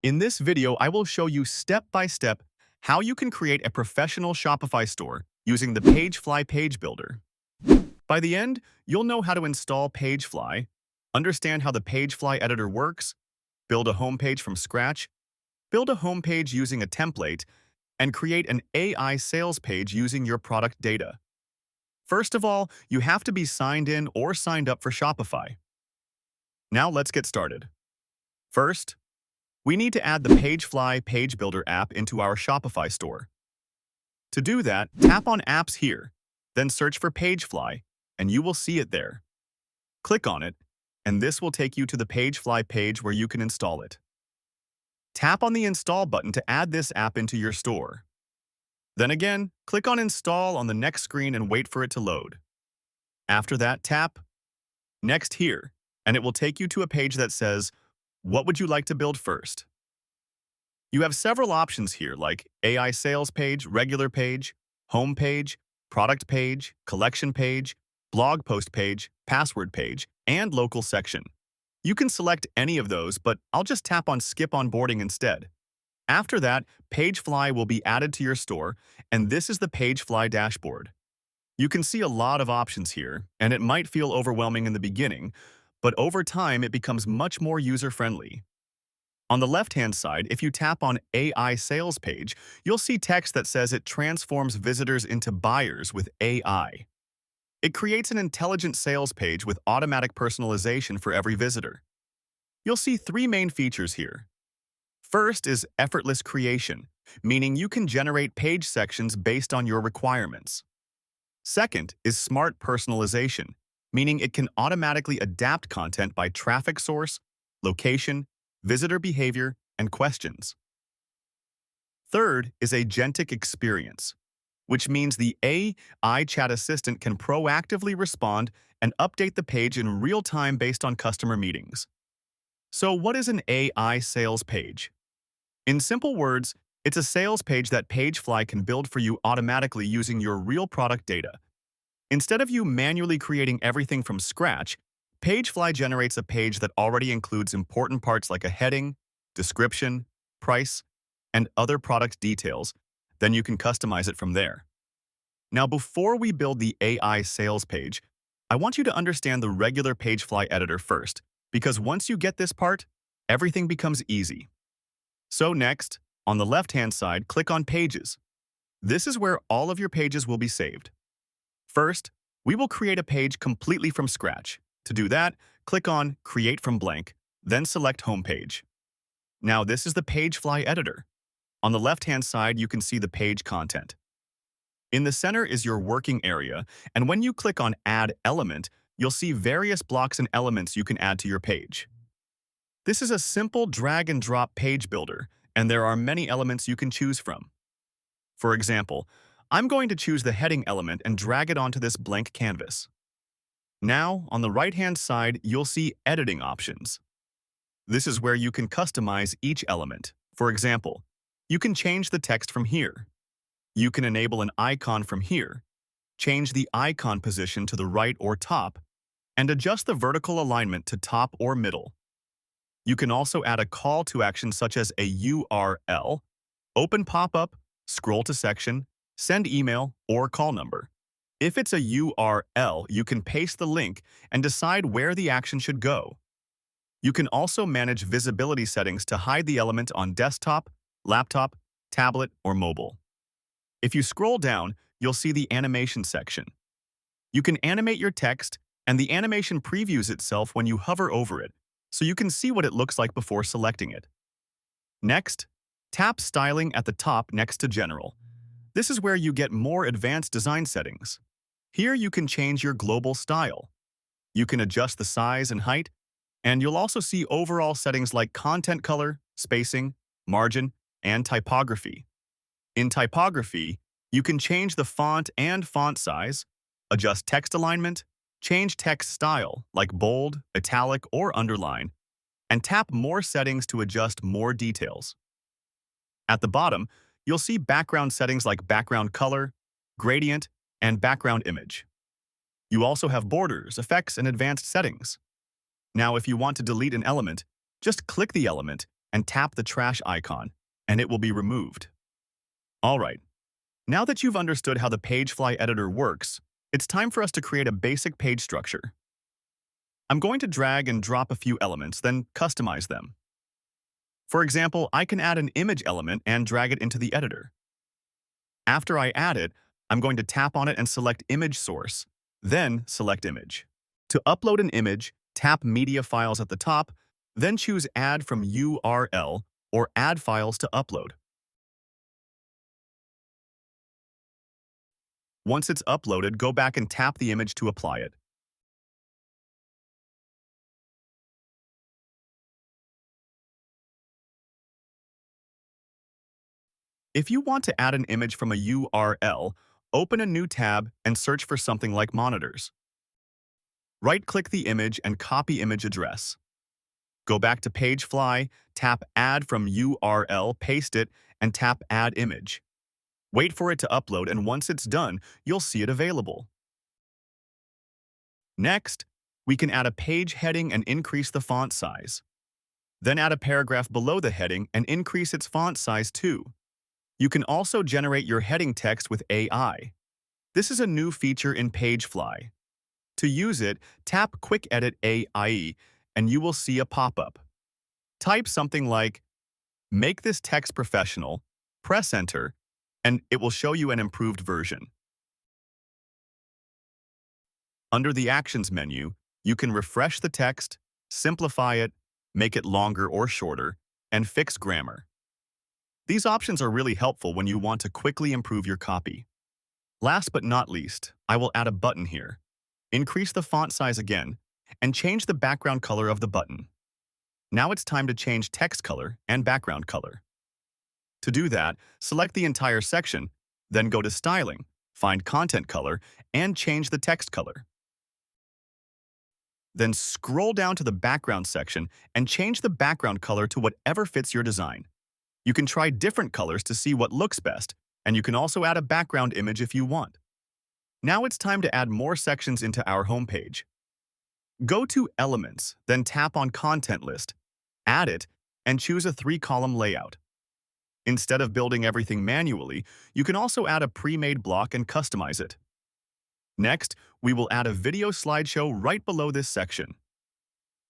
In this video, I will show you step by step how you can create a professional Shopify store using the PageFly page builder. By the end, you'll know how to install PageFly, understand how the PageFly editor works, build a homepage from scratch, build a homepage using a template, and create an AI sales page using your product data. First of all, you have to be signed in or signed up for Shopify. Now let's get started. First, we need to add the PageFly Page Builder app into our Shopify store. To do that, tap on Apps here, then search for PageFly, and you will see it there. Click on it, and this will take you to the PageFly page where you can install it. Tap on the Install button to add this app into your store. Then again, click on Install on the next screen and wait for it to load. After that, tap Next here, and it will take you to a page that says, "What would you like to build first?" You have several options here like AI sales page, regular page, home page, product page, collection page, blog post page, password page, and local section. You can select any of those, but I'll just tap on Skip Onboarding instead. After that, PageFly will be added to your store, and this is the PageFly dashboard. You can see a lot of options here, and it might feel overwhelming in the beginning, but over time it becomes much more user-friendly. On the left-hand side, if you tap on AI Sales Page, you'll see text that says it transforms visitors into buyers with AI. It creates an intelligent sales page with automatic personalization for every visitor. You'll see three main features here. First is effortless creation, meaning you can generate page sections based on your requirements. Second is smart personalization, meaning it can automatically adapt content by traffic source, location, visitor behavior, and questions. Third is agentic experience, which means the AI chat assistant can proactively respond and update the page in real time based on customer meetings. So what is an AI sales page? In simple words, it's a sales page that PageFly can build for you automatically using your real product data. Instead of you manually creating everything from scratch, PageFly generates a page that already includes important parts like a heading, description, price, and other product details. Then you can customize it from there. Now, before we build the AI sales page, I want you to understand the regular PageFly editor first, because once you get this part, everything becomes easy. So next, on the left-hand side, click on Pages. This is where all of your pages will be saved. First, we will create a page completely from scratch. To do that, click on Create from Blank, then select Homepage. Now this is the PageFly editor. On the left-hand side, you can see the page content. In the center is your working area, and when you click on Add Element, you'll see various blocks and elements you can add to your page. This is a simple drag-and-drop page builder, and there are many elements you can choose from. For example, I'm going to choose the heading element and drag it onto this blank canvas. Now, on the right-hand side, you'll see editing options. This is where you can customize each element. For example, you can change the text from here. You can enable an icon from here, change the icon position to the right or top, and adjust the vertical alignment to top or middle. You can also add a call to action such as a URL, open pop-up, scroll to section, send email, or call number. If it's a URL, you can paste the link and decide where the action should go. You can also manage visibility settings to hide the element on desktop, laptop, tablet, or mobile. If you scroll down, you'll see the animation section. You can animate your text, and the animation previews itself when you hover over it, so you can see what it looks like before selecting it. Next, tap Styling at the top next to General. This is where you get more advanced design settings. Here you can change your global style. You can adjust the size and height, and you'll also see overall settings like content color, spacing, margin, and typography. In typography, you can change the font and font size, adjust text alignment, change text style like bold, italic, or underline, and tap more settings to adjust more details. At the bottom, you'll see background settings like background color, gradient, and background image. You also have borders, effects, and advanced settings. Now, if you want to delete an element, just click the element and tap the trash icon, and it will be removed. Alright, now that you've understood how the PageFly editor works, it's time for us to create a basic page structure. I'm going to drag and drop a few elements, then customize them. For example, I can add an image element and drag it into the editor. After I add it, I'm going to tap on it and select Image Source, then select Image. To upload an image, tap Media Files at the top, then choose Add from URL or Add Files to upload. Once it's uploaded, go back and tap the image to apply it. If you want to add an image from a URL, open a new tab and search for something like monitors. Right-click the image and copy image address. Go back to PageFly, tap Add from URL, paste it, and tap Add Image. Wait for it to upload, and once it's done, you'll see it available. Next, we can add a page heading and increase the font size. Then add a paragraph below the heading and increase its font size too. You can also generate your heading text with AI. This is a new feature in PageFly. To use it, tap Quick Edit AI and you will see a pop-up. Type something like, "Make this text professional," press Enter, and it will show you an improved version. Under the Actions menu, you can refresh the text, simplify it, make it longer or shorter, and fix grammar. These options are really helpful when you want to quickly improve your copy. Last but not least, I will add a button here. Increase the font size again, and change the background color of the button. Now it's time to change text color and background color. To do that, select the entire section, then go to Styling, find Content Color, and change the text color. Then scroll down to the background section and change the background color to whatever fits your design. You can try different colors to see what looks best, and you can also add a background image if you want. Now it's time to add more sections into our homepage. Go to Elements, then tap on Content List, add it, and choose a 3-column layout. Instead of building everything manually, you can also add a pre-made block and customize it. Next, we will add a video slideshow right below this section.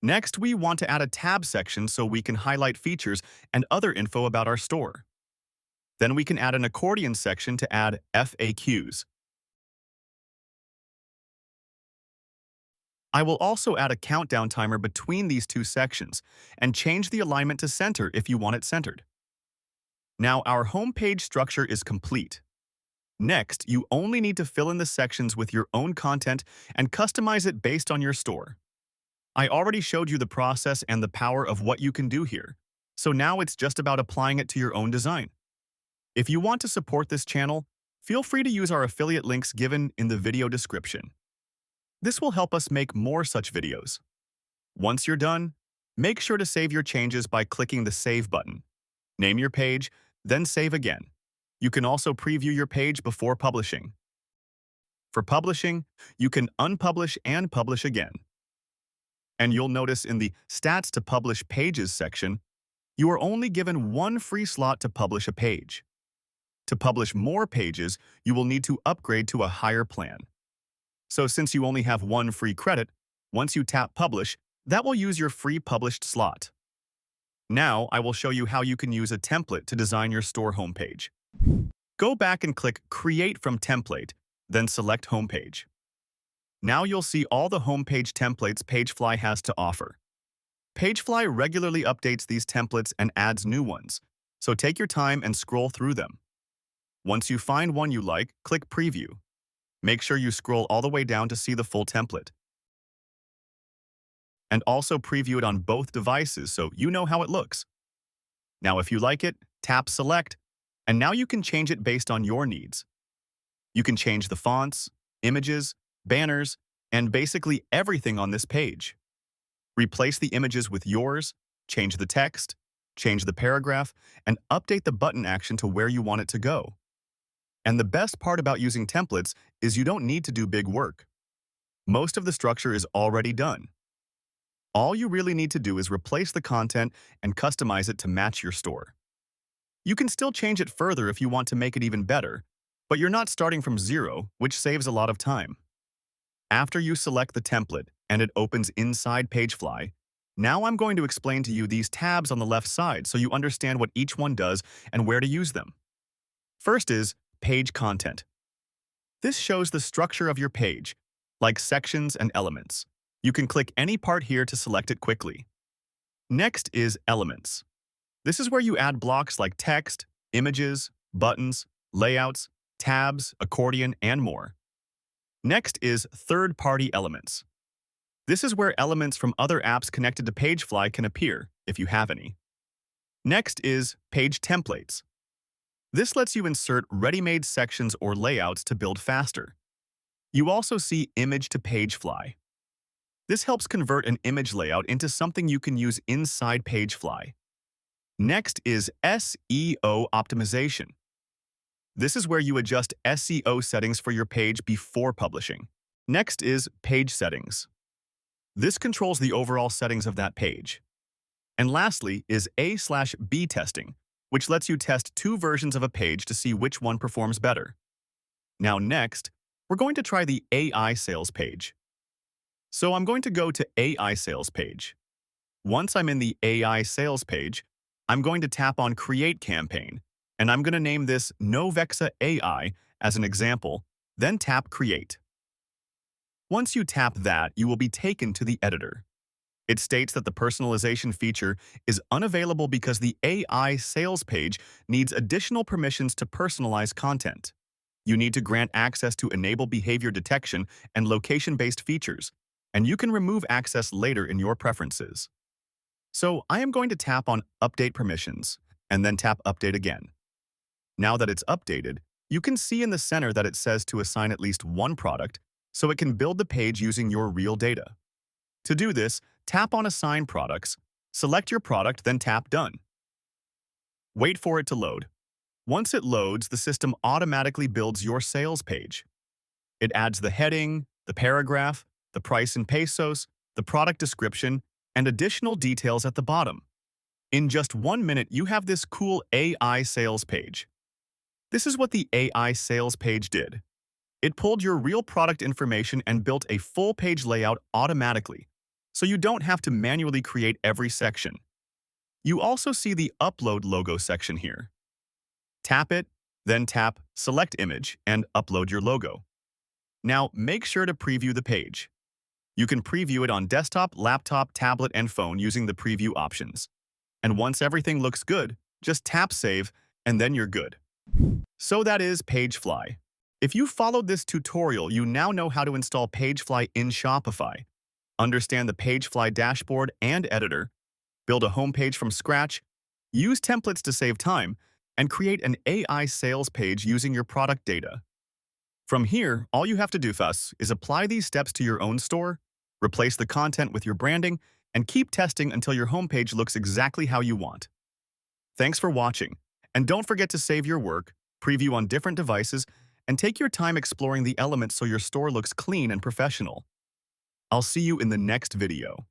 Next, we want to add a tab section so we can highlight features and other info about our store. Then we can add an accordion section to add FAQs. I will also add a countdown timer between these two sections and change the alignment to center if you want it centered. Now our homepage structure is complete. Next, you only need to fill in the sections with your own content and customize it based on your store. I already showed you the process and the power of what you can do here, so now it's just about applying it to your own design. If you want to support this channel, feel free to use our affiliate links given in the video description. This will help us make more such videos. Once you're done, make sure to save your changes by clicking the Save button. Name your page, then save again. You can also preview your page before publishing. For publishing, you can unpublish and publish again. And you'll notice in the Stats to Publish Pages section, you are only given one free slot to publish a page. To publish more pages, you will need to upgrade to a higher plan. So since you only have one free credit, once you tap Publish, that will use your free published slot. Now, I will show you how you can use a template to design your store homepage. Go back and click Create from Template, then select Homepage. Now you'll see all the homepage templates PageFly has to offer. PageFly regularly updates these templates and adds new ones, so take your time and scroll through them. Once you find one you like, click Preview. Make sure you scroll all the way down to see the full template. And also preview it on both devices so you know how it looks. Now if you like it, tap Select, and now you can change it based on your needs. You can change the fonts, images, banners, and basically everything on this page. Replace the images with yours, change the text, change the paragraph, and update the button action to where you want it to go. And the best part about using templates is you don't need to do big work. Most of the structure is already done. All you really need to do is replace the content and customize it to match your store. You can still change it further if you want to make it even better, but you're not starting from zero, which saves a lot of time. After you select the template and it opens inside PageFly, now I'm going to explain to you these tabs on the left side so you understand what each one does and where to use them. First is Page Content. This shows the structure of your page, like sections and elements. You can click any part here to select it quickly. Next is Elements. This is where you add blocks like text, images, buttons, layouts, tabs, accordion, and more. Next is Third-Party Elements. This is where elements from other apps connected to PageFly can appear, if you have any. Next is Page Templates. This lets you insert ready-made sections or layouts to build faster. You also see Image to PageFly. This helps convert an image layout into something you can use inside PageFly. Next is SEO optimization. This is where you adjust SEO settings for your page before publishing. Next is Page Settings. This controls the overall settings of that page. And lastly is A/B testing, which lets you test two versions of a page to see which one performs better. Now next, we're going to try the AI sales page. So I'm going to go to AI sales page. Once I'm in the AI sales page, I'm going to tap on Create Campaign, and I'm going to name this 𝐓𝐢𝐸𝐸 AI as an example, then tap Create. Once you tap that, you will be taken to the editor. It states that the personalization feature is unavailable because the AI sales page needs additional permissions to personalize content. You need to grant access to enable behavior detection and location-based features, and you can remove access later in your preferences. So I am going to tap on Update Permissions, and then tap Update again. Now that it's updated, you can see in the center that it says to assign at least one product, so it can build the page using your real data. To do this, tap on Assign Products, select your product, then tap Done. Wait for it to load. Once it loads, the system automatically builds your sales page. It adds the heading, the paragraph, the price in pesos, the product description, and additional details at the bottom. In just 1 minute, you have this cool AI sales page. This is what the AI sales page did. It pulled your real product information and built a full page layout automatically, so you don't have to manually create every section. You also see the Upload logo section here. Tap it, then tap Select Image and upload your logo. Now make sure to preview the page. You can preview it on desktop, laptop, tablet, and phone using the preview options. And once everything looks good, just tap Save, and then you're good. So that is PageFly. If you followed this tutorial, you now know how to install PageFly in Shopify, understand the PageFly dashboard and editor, build a homepage from scratch, use templates to save time, and create an AI sales page using your product data. From here, all you have to do is apply these steps to your own store, replace the content with your branding, and keep testing until your homepage looks exactly how you want. Thanks for watching, and don't forget to save your work, preview on different devices, and take your time exploring the elements so your store looks clean and professional. I'll see you in the next video.